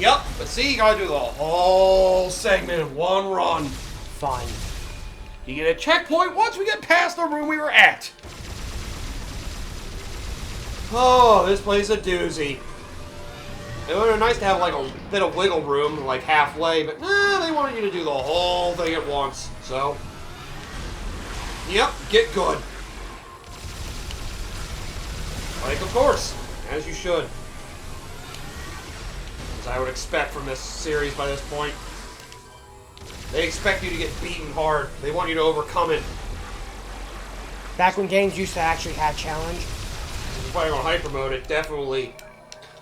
Yep, but see, you gotta do the whole segment in one run. Fine. You get a checkpoint once we get past the room we were at. Oh, this place is a doozy. It would have been nice to have like a bit of wiggle room, like halfway, but nah, they wanted you to do the whole thing at once. So, yep, get good. Like, of course, as you should. As I would expect from this series by this point. They expect you to get beaten hard. They want you to overcome it. Back when games used to actually have challenge. If you're playing on Hypermode,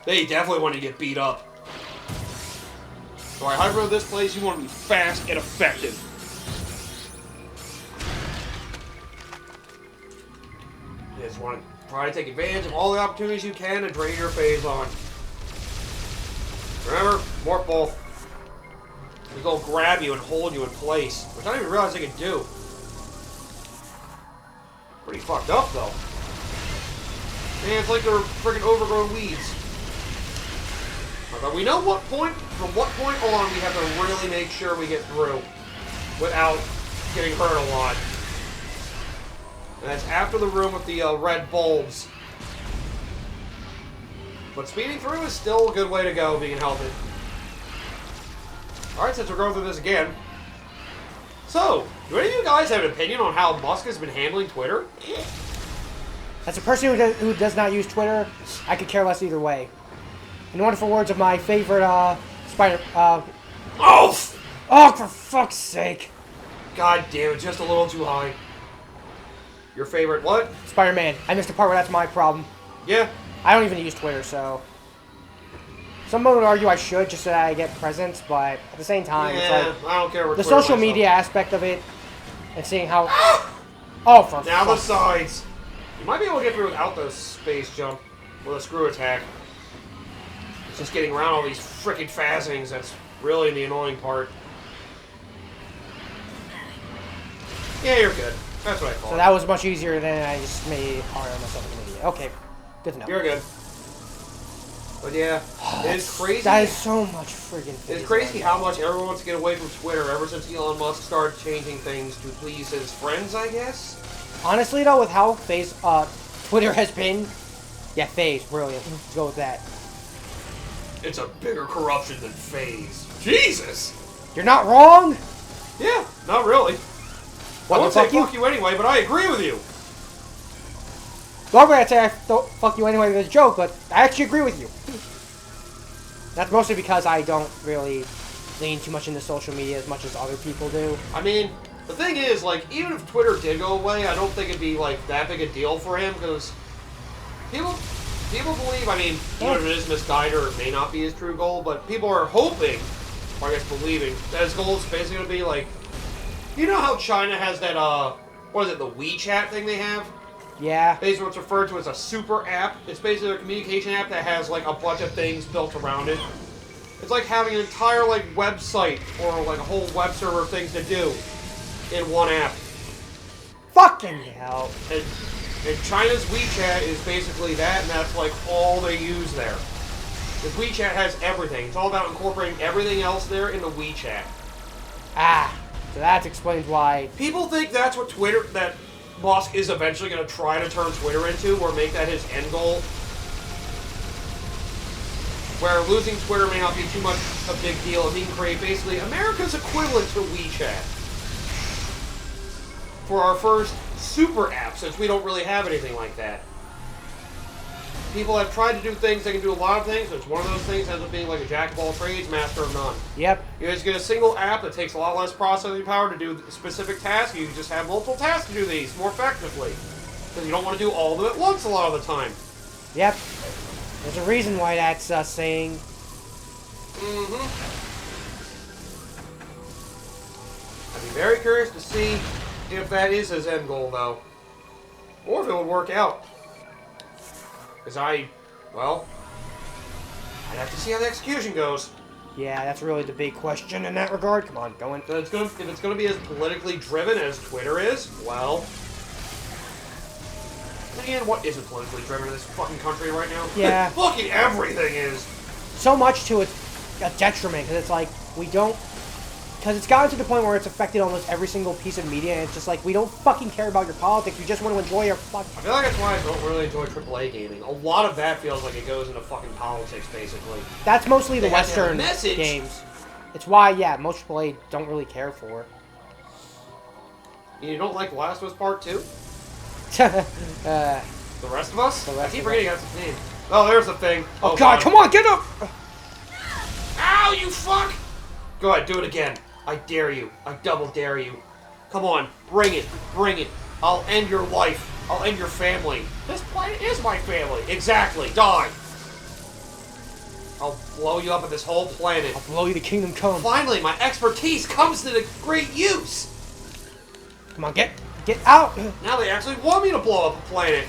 they definitely want you to get beat up. So I Hypermode this place, you want to be fast and effective. You just want to try to take advantage of all the opportunities you can and drain your Phaze on. Remember, morph both. They go grab you and hold you in place, which I didn't even realize they could do. Pretty fucked up, though. Man, it's like they're freaking overgrown weeds. But we know from what point on we have to really make sure we get through without getting hurt a lot. And that's after the room with the red bulbs. But speeding through is still a good way to go if you can help it. Alright, since we're going through this again. So, do any of you guys have an opinion on how Musk has been handling Twitter? As a person who does not use Twitter, I could care less either way. In the wonderful words of my favorite spider... Oh, for fuck's sake. God damn it, just a little too high. Your favorite what? Spider-Man. I missed the part where that's my problem. Yeah. I don't even use Twitter, so... Someone would argue I should just so that I get presents, but at the same time, yeah, it's like... I don't care what the Twitter social myself. media aspect of it, and seeing how... Oh, for now the fuck. sides. You might be able to get through without the space jump with a screw attack. It's just getting around all these frickin' phasings that's really the annoying part. Yeah, you're good. That's what I thought. So that was much easier than I just made hard on myself as an idiot. Okay, good to know. You're good. But yeah, it's crazy. That is so much friggin' It's crazy how much everyone wants to get away from Twitter ever since Elon Musk started changing things to please his friends, I guess. Honestly, though, with how Phaze, Twitter has been, yeah, Phaze, brilliant. Let's go with that. It's a bigger corruption than Phaze. Jesus! You're not wrong! Yeah, not really. What I would the say fuck you? fuck you anyway, but I agree with you. Normally I'd say fuck you anyway with a joke, but I actually agree with you. That's mostly because I don't really lean too much into social media as much as other people do. I mean, the thing is, like, even if Twitter did go away, I don't think it'd be, like, that big a deal for him, because people believe, I mean, even if it is misguided or it may not be his true goal, but people are hoping, or I guess believing, that his goal is basically going to be, like, you know how China has that, what is it, the WeChat thing they have? Yeah. Basically what's referred to as a super app. It's basically a communication app that has, like, a bunch of things built around it. It's like having an entire, like, website or, like, a whole web server of things to do in one app. Fucking hell. And China's WeChat is basically that, and that's, like, all they use there. Because WeChat has everything. It's all about incorporating everything else there into WeChat. Ah. So that explains why... People think that's what Twitter... that Musk is eventually going to try to turn Twitter into, or make that his end goal. Where losing Twitter may not be too much a big deal if he can create basically America's equivalent to WeChat. For our first super app, since we don't really have anything like that. People have tried to do things, they can do a lot of things, which one of those things ends up being like a jack of all trades, master of none. Yep. You guys get a single app that takes a lot less processing power to do specific tasks. You can just have multiple tasks to do these more effectively. Because you don't want to do all of them at once a lot of the time. Yep. There's a reason why that's a saying. Mm-hmm. I'd be very curious to see if that is his end goal, though. Or if it would work out. Because I'd have to see how the execution goes. Yeah, that's really the big question in that regard. Come on, go in. If it's going to be as politically driven as Twitter is, well... Again, what isn't politically driven in this fucking country right now? Yeah. Fucking everything is. So much to it. a detriment because it's like we don't. Because it's gotten to the point where it's affected almost every single piece of media, and it's just like, we don't fucking care about your politics, we just want to enjoy your fucking... I feel like that's why I don't really enjoy AAA gaming. A lot of that feels like it goes into fucking politics, basically. That's mostly the They have to have a Western message. games. It's why, yeah, most AAA don't really care for. You don't like The Last of Us Part 2? The Rest of Us? The I Rest keep of forgetting that's the name. Oh, there's the thing. Oh god, come on, get up! Ow, you fuck! Go ahead, do it again. I dare you. I double dare you. Come on, bring it. Bring it. I'll end your life. I'll end your family. This planet is my family. Exactly. Die. I'll blow you up at this whole planet. I'll blow you to kingdom come. Finally, my expertise comes to the great use. Come on, get out! Now they actually want me to blow up a planet.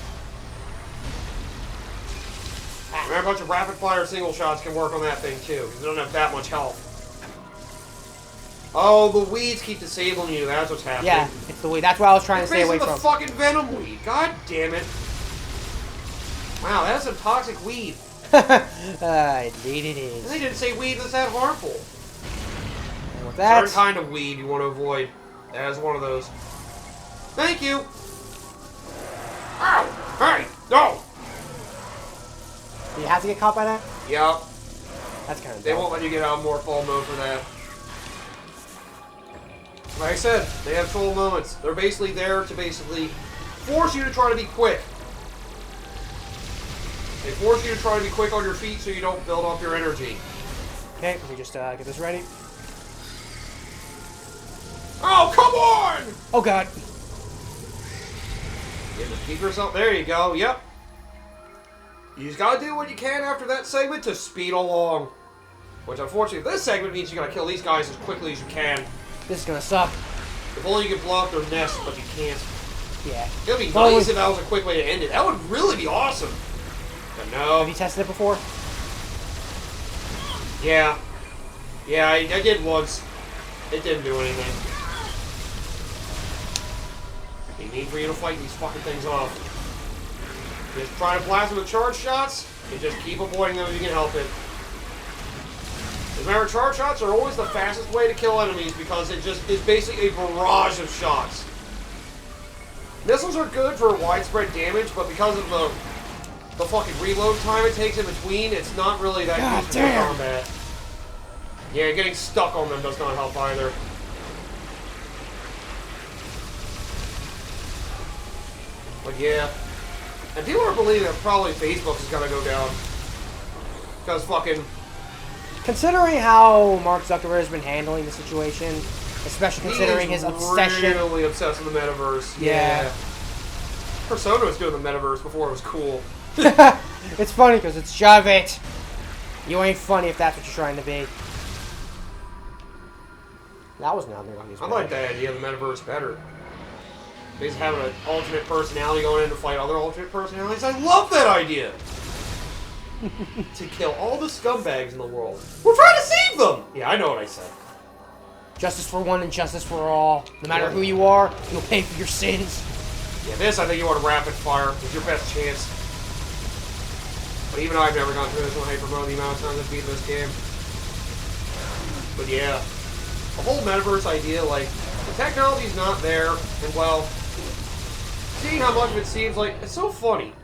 Remember, a bunch of rapid-fire single shots can work on that thing, too, because they don't have that much health. Oh, the weeds keep disabling you. That's what's happening. Yeah, it's the weed. That's what I was trying to stay away the from. fucking venom weed. God damn it. Wow, that's a toxic weed. Indeed it is. And they didn't say weed that's that harmful. And with that... Certain kind of weed you want to avoid. That is one of those. Thank you. Ow! Hey! No! Do you have to get caught by that? Yep. That's kind of They dumb. won't let you get out more full mode for that. Like I said, they have troll moments. They're basically there to force you to try to be quick. They force you to try to be quick on your feet so you don't build up your energy. Okay, let me just get this ready. Oh, come on! Oh god. Yeah, just keep yourself... There you go, yep. You just gotta do what you can after that segment to speed along. Which, unfortunately, this segment means you gotta kill these guys as quickly as you can. This is gonna suck. If only you could blow up their nest, but you can't. Yeah. It would be nice if that was a quick way to end it. That would really be awesome. But no. Have you tested it before? Yeah. Yeah, I did once. It didn't do anything. They need for you to fight these fucking things off. Just try to blast them with charge shots, and just keep avoiding them if you can help it. Remember, charge shots are always the fastest way to kill enemies because it just is basically a barrage of shots. Missiles are good for widespread damage, but because of the fucking reload time it takes in between, it's not really that useful for combat. Yeah, getting stuck on them does not help either. But yeah. And people are believing that probably Facebook is gonna go down. Because fucking... Considering how Mark Zuckerberg has been handling the situation, especially considering his obsession... really obsessed with the metaverse. Yeah. Persona was doing the metaverse before it was cool. It's funny because it's shove it. You ain't funny if that's what you're trying to be. That was not nearly as I bad. like that idea of the metaverse better. Just having an alternate personality going in to fight other alternate personalities. I love that idea! To kill all the scumbags in the world. We're trying to save them! Yeah, I know what I said. Justice for one and justice for all. No matter who you are, you'll pay for your sins. Yeah, this I think you want to rapid fire. It's your best chance. But even I've never gone through this one Hypermode the amount of times I've beaten this game. But yeah. The whole metaverse idea, like, the technology's not there, and well, seeing how much of it seems like, it's so funny.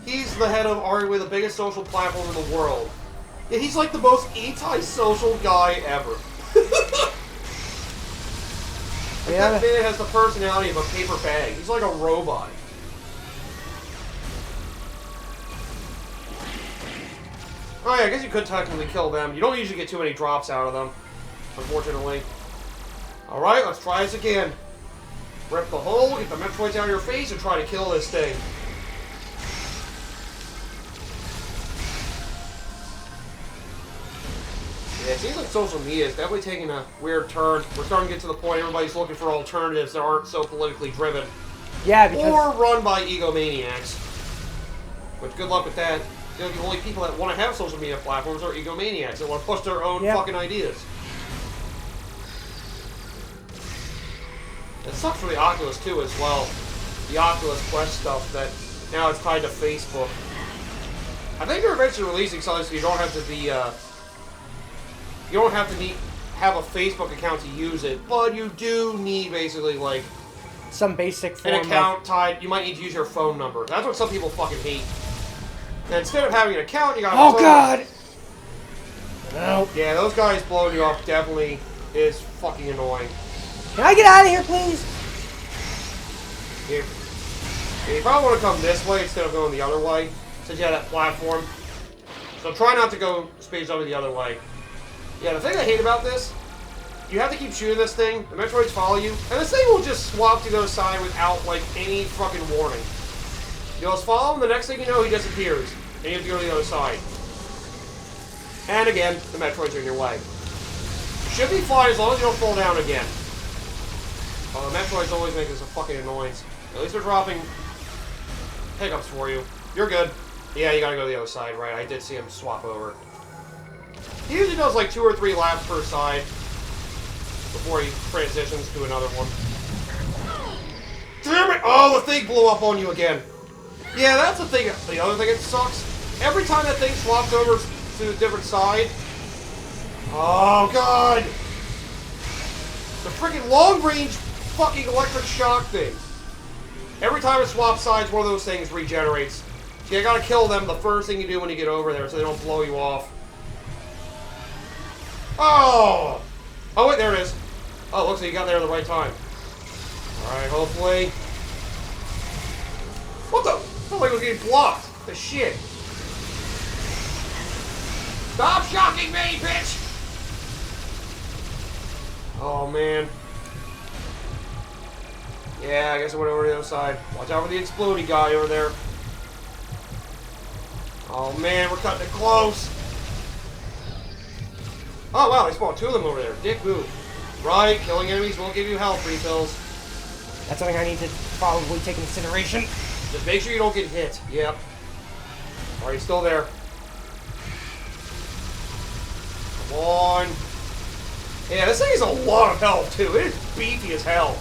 He's the head of arguably the biggest social platform in the world. Yet he's like the most anti-social guy ever. Like that man has the personality of a paper bag. He's like a robot. Oh yeah, I guess you could technically kill them. You don't usually get too many drops out of them, unfortunately. Alright, let's try this again. Rip the hole, get the Metroids out of your face, and try to kill this thing. Yeah, it seems like social media is definitely taking a weird turn. We're starting to get to the point everybody's looking for alternatives that aren't so politically driven. Yeah, because... Or run by egomaniacs. Which, good luck with that. You know, the only people that want to have social media platforms are egomaniacs that want to push their own fucking ideas. It sucks for the Oculus, too, as well. The Oculus Quest stuff that now it's tied to Facebook. I think they're eventually releasing something so you don't have to be, you don't have to have a Facebook account to use it, but you do need basically like some basic form an account tied. You might need to use your phone number. That's what some people fucking hate. And instead of having an account, you got. Oh God! No. Yeah, those guys blowing you up definitely is fucking annoying. Can I get out of here, please? You probably want to come this way instead of going the other way, since you have that platform. So try not to go space over the other way. Yeah, the thing I hate about this, you have to keep shooting this thing, the Metroids follow you, and this thing will just swap to the other side without, like, any fucking warning. You'll just follow him, the next thing you know, he disappears, and you have to go to the other side. And again, the Metroids are in your way. You should be fine as long as you don't fall down again. The Metroids always make this a fucking annoyance. At least they're dropping pickups for you. You're good. Yeah, you gotta go to the other side, right? I did see him swap over. He usually does like 2 or 3 laps per side before he transitions to another one. Damn it! Oh, the thing blew up on you again. Yeah, that's the thing. The other thing that sucks. Every time that thing swaps over to a different side. Oh, God! The freaking long-range fucking electric shock thing. Every time it swaps sides, one of those things regenerates. So you gotta kill them the first thing you do when you get over there so they don't blow you off. Oh! Oh, wait, there it is. Oh, looks like you got there at the right time. Alright, hopefully. What the? I felt like it was getting blocked. The shit. Stop shocking me, bitch! Oh, man. Yeah, I guess I went over to the other side. Watch out for the explodey guy over there. Oh, man, we're cutting it close. Oh, wow, they spawned 2 of them over there. Dick move. Right, killing enemies won't give you health refills. That's something I need to probably take into consideration. Just make sure you don't get hit. Yep. Are you still there? Come on. Yeah, this thing is a lot of health, too. It is beefy as hell.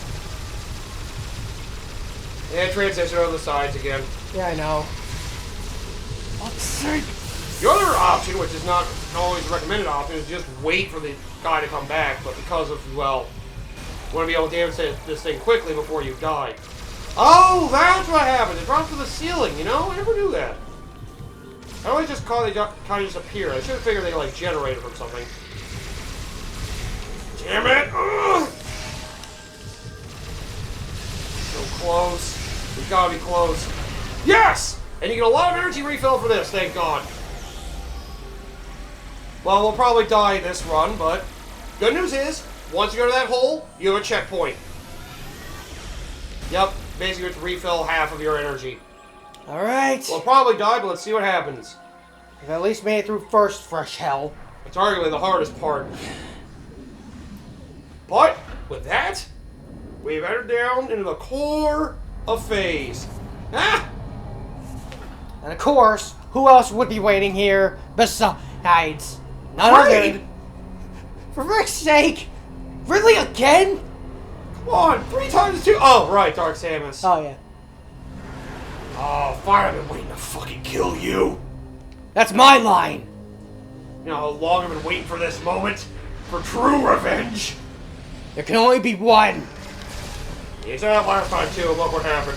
And transition over the sides again. Yeah, I know. Upside. The other option, which is not always a recommended option, is just wait for the guy to come back, but because of, well, you want to be able to damage this thing quickly before you die. Oh, that's what happened. It dropped to the ceiling, you know? I never knew that. I always just caught they kind of just appear. I should have figured they like generated from something. Damn it! Ugh. So close. We gotta be close. Yes! And you get a lot of energy refill for this, thank God. Well, we'll probably die this run, but good news is, once you go to that hole, you have a checkpoint. Yep, basically you have to refill half of your energy. Alright. We'll probably die, but let's see what happens. We've at least made it through first fresh hell. It's arguably the hardest part. But, with that, we've entered down into the core of Phaze. Ah! And of course, who else would be waiting here besides none other? For Rick's sake! Really again? Come on, 3 times 2. Oh, right, Dark Samus. Oh, yeah. Oh, fine, I've been waiting to fucking kill you. That's my line! You know how long I've been waiting for this moment? For true revenge? There can only be one. You said that last time too, and look what happened.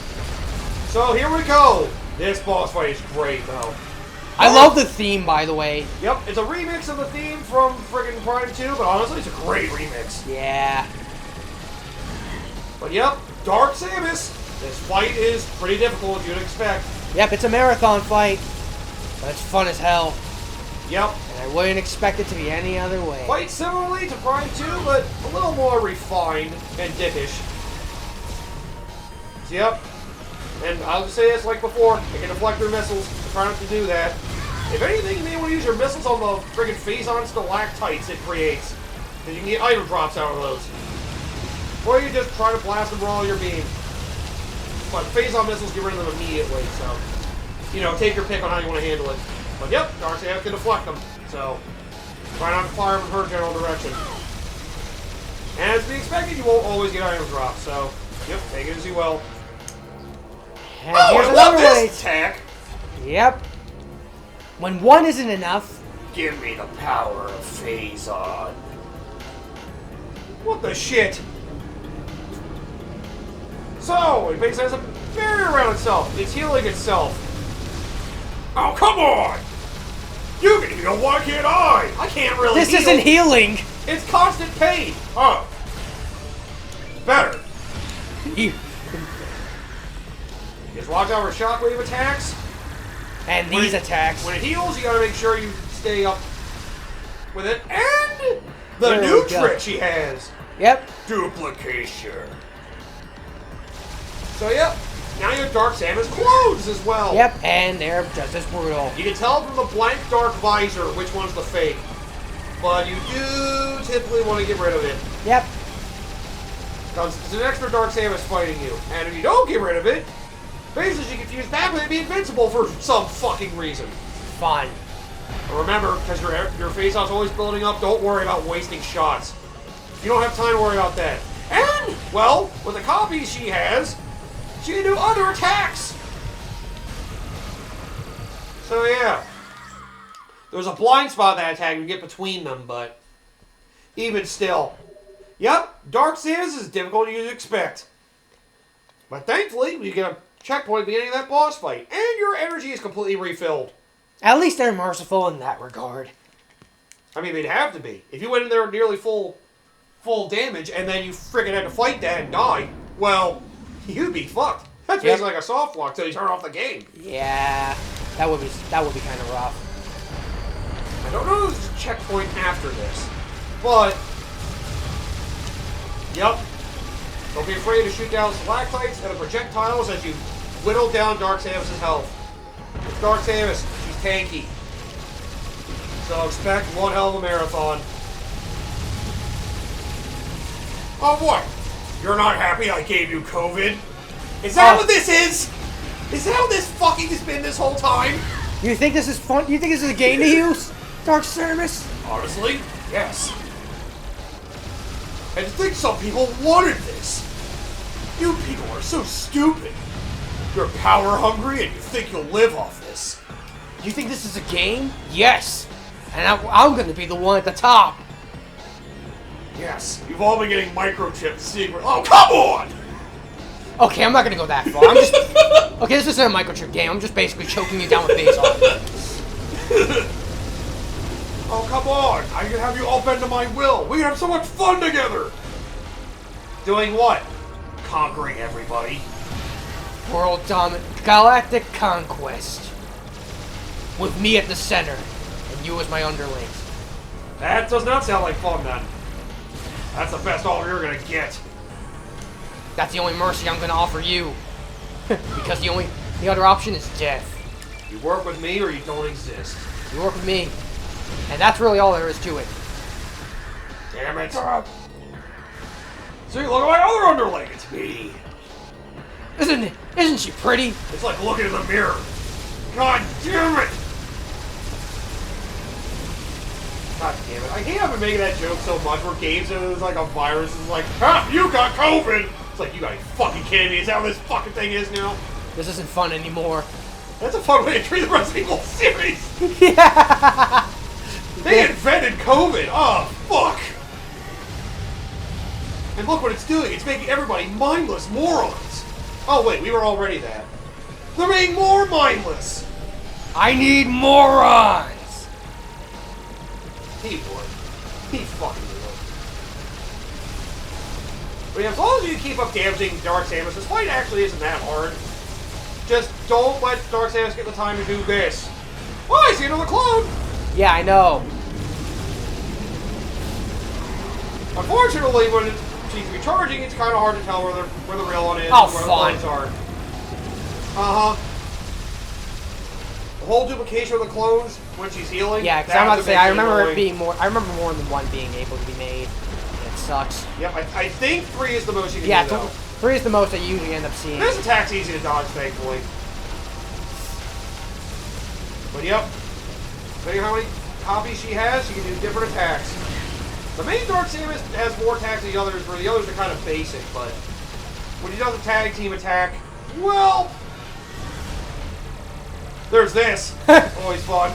So here we go. This boss fight is great, though. I love the theme, by the way. Yep, it's a remix of the theme from friggin' Prime 2, but honestly, it's a great remix. Yeah. But yep, Dark Samus. This fight is pretty difficult, as you'd expect. Yep, it's a marathon fight, but it's fun as hell. Yep. And I wouldn't expect it to be any other way. Quite similarly to Prime 2, but a little more refined and dickish. So, yep. And I'll just say this like before, you can deflect your missiles. Try not to do that. If anything, you may want to use your missiles on the friggin' Phazon stalactites it creates. Because you can get item drops out of those. Or you just try to blast them with all your beam. But Phazon missiles get rid of them immediately, so... You know, take your pick on how you want to handle it. But yep, Dark Samus can deflect them. So, try not to fire them in her general direction. And as to be expected, you won't always get item drops, so... Yep, take it as you will. And here's another way. Attack! Yep. When one isn't enough, Give me the power of Phaze on. What the shit? So, it basically has a barrier around itself. It's healing itself. Oh, come on! You can heal, why can't I? I can't really This heal. isn't healing! It's constant pain. Oh. Better. Just watch out for shockwave attacks. And these attacks. When it heals, you gotta make sure you stay up with it. And the There new we go. trick she has. Yep. Duplication. So, yep. Now you have Dark Samus clothes as well. Yep, and they're just as brutal. You can tell from the blank dark visor which one's the fake. But you do typically want to get rid of it. Yep. Because it's an extra Dark Samus fighting you. And if you don't get rid of it, basically you can use back with it and be invincible for some fucking reason. Fun. But remember, because your face-off's always building up, don't worry about wasting shots. You don't have time to worry about that. And, well, with the copies she has, she can do other attacks. So yeah. There's a blind spot in that attack. You get between them, but even still. Yep, Dark Samus is difficult as you'd expect. But thankfully, you get a checkpoint at the beginning of that boss fight, and your energy is completely refilled. At least they're merciful in that regard. I mean, they'd have to be. If you went in there nearly full damage, and then you freaking had to fight that and die, well, you'd be fucked. That's basically like a soft lock till you turn off the game. Yeah, that would be kind of rough. I don't know if there's a checkpoint after this, but yep. Don't be afraid to shoot down stalactites and the projectiles as you whittle down Dark Samus' health. It's Dark Samus. She's tanky. So expect one hell of a marathon. Oh, what? You're not happy I gave you COVID? Is that what this is? Is that how this fucking has been this whole time? You think this is fun? You think this is a game to use? Dark Samus? Honestly, yes. And to think some people wanted this. You people are so stupid. You're power hungry and you think you'll live off this. You think this is a game? Yes. And I'm going to be the one at the top. Yes, you've all been getting microchipped secret. Oh, come on! Okay, I'm not going to go that far. I'm just... Okay, this isn't a microchip game. I'm just basically choking you down with Phaze on. Oh, come on! I can have you all bend to my will. We can have so much fun together! Doing what? Conquering everybody. World dominant galactic conquest. With me at the center, and you as my underlings. That does not sound like fun, then. That's the best all you're gonna get. That's the only mercy I'm gonna offer you. Because the other option is death. You work with me or you don't exist. You work with me. And that's really all there is to it. Damn it. See, look at my other underling. It's me. Isn't she pretty? It's like looking in the mirror. God damn it. God damn it. I hate I've been making that joke so much where games is like a virus is like, ha, you got COVID. It's like, you gotta be fucking kidding me. Is that how this fucking thing is now? This isn't fun anymore. That's a fun way to treat the Resident Evil series. Yeah. They invented COVID. Oh, fuck. And look what it's doing. It's making everybody mindless morons. Oh, wait, we were already that. They're making more mindless. I need morons. He would. He fucking would. But yeah, as long as you keep up damaging Dark Samus, this fight actually isn't that hard. Just don't let Dark Samus get the time to do this. Oh, I see another clone! Yeah, I know. Unfortunately, when she's recharging, it's kind of hard to tell where the real one is Oh, and where fun. the clones are. Uh-huh. The whole duplication of the clones when she's healing. Yeah, because I'm about to say, I remember annoying. it being more. I remember more than one being able to be made. And it sucks. Yep, I think 3 is the most you can Yeah, do, though. 3 is the most I usually end up seeing. This attack's easy to dodge, thankfully. But yep. Depending on how many copies she has, she can do different attacks. The main Dark Samus has more attacks than the others, where the others are kind of basic, but when he does a tag team attack, well, there's this. Always fun.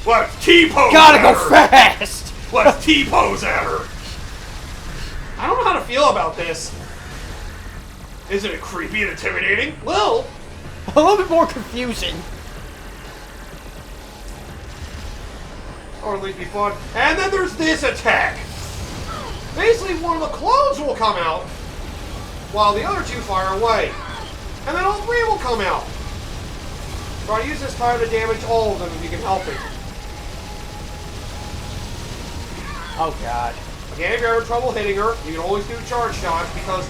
Let's T-pose Gotta at go her. fast! Let's T-pose at her. I don't know how to feel about this. Isn't it creepy and intimidating? Well, A little bit more confusing. or at least be fun. And then there's this attack. Basically, one of the clones will come out, while the other two fire away. And then all three will come out. Try to use this time to damage all of them if you can help it. Oh god. Again, if you're having trouble hitting her, you can always do charge shots because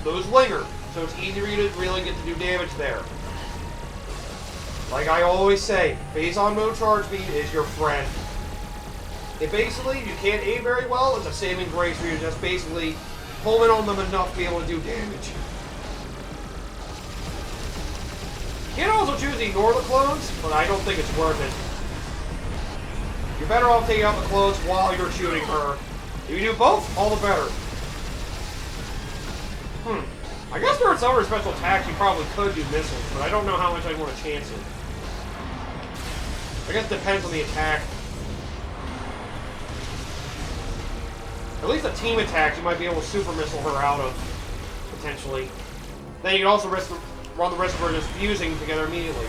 those linger. So it's easy for you to really get to do damage there. Like I always say, Phase on mode charge beam is your friend. It basically, you can't aim very well, it's a saving grace for you to just basically pull in on them enough to be able to do damage. You can also choose to ignore the clones, but I don't think it's worth it. You're better off taking out the clones while you're shooting her. If you do both, all the better. I guess there are some other special attacks you probably could do missiles, but I don't know how much I'd want to chance it. I guess it depends on the attack. At least the team attacks you might be able to super missile her out of, potentially. Then you can also run the risk of her just fusing together immediately.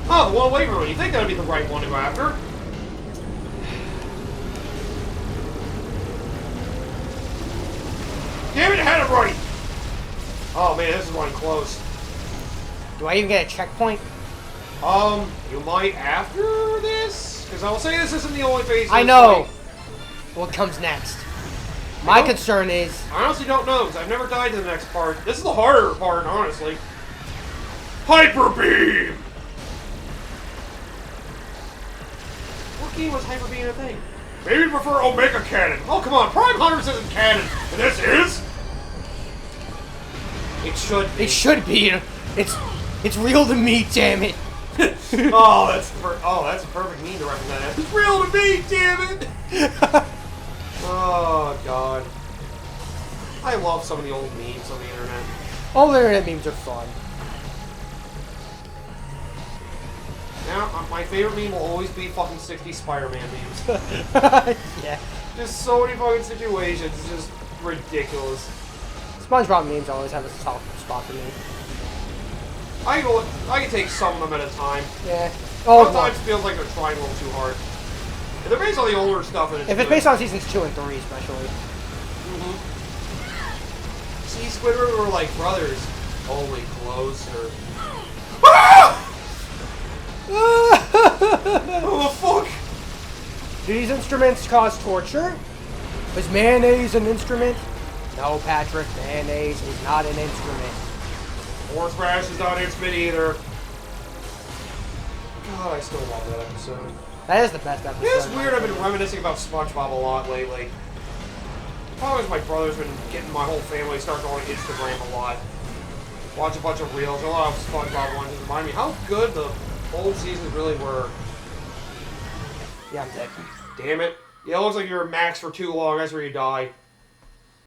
Oh, the one away from her. You think that would be the right one to go after? Damn it, I had it right! Oh man, this is running close. Do I even get a checkpoint? You might after this? Because I will say this isn't the only phase. I know what comes next. My concern is... I honestly don't know, because I've never died to the next part. This is the harder part, honestly. Hyper Beam! What game was Hyper Beam a thing? Maybe you prefer Omega Cannon. Oh, come on, Prime Hunters isn't canon. And this is? It should be. It should be. It's real to me, damn it. Oh, that's a perfect meme to represent it. It's real to me, damn it! Oh, God. I love some of the old memes on the internet. All the internet memes are fun. Now, my favorite meme will always be fucking 60 Spider-Man memes. Yeah. Just so many fucking situations. It's just ridiculous. SpongeBob memes always have a soft spot for me. I can take some of them at a time. Yeah. Oh, sometimes it feels like they're trying a little too hard. If they're based on the older stuff, and if it's based on seasons 2 and 3, especially. See, Squidward were like brothers, only closer. Ah! Oh, the fuck! Do these instruments cause torture? Is mayonnaise an instrument? No, Patrick, mayonnaise is not an instrument. Horseradish is not an instrument either. God, I still love that episode. That is the best episode. It's weird, I've been reminiscing about SpongeBob a lot lately. Probably because my brother's been getting my whole family to start going to Instagram a lot. Watch a bunch of reels, a lot of SpongeBob ones. Just remind me how good the old seasons really were. Yeah, I'm dead. Damn it. Yeah, it looks like you're maxed for too long. That's where you die.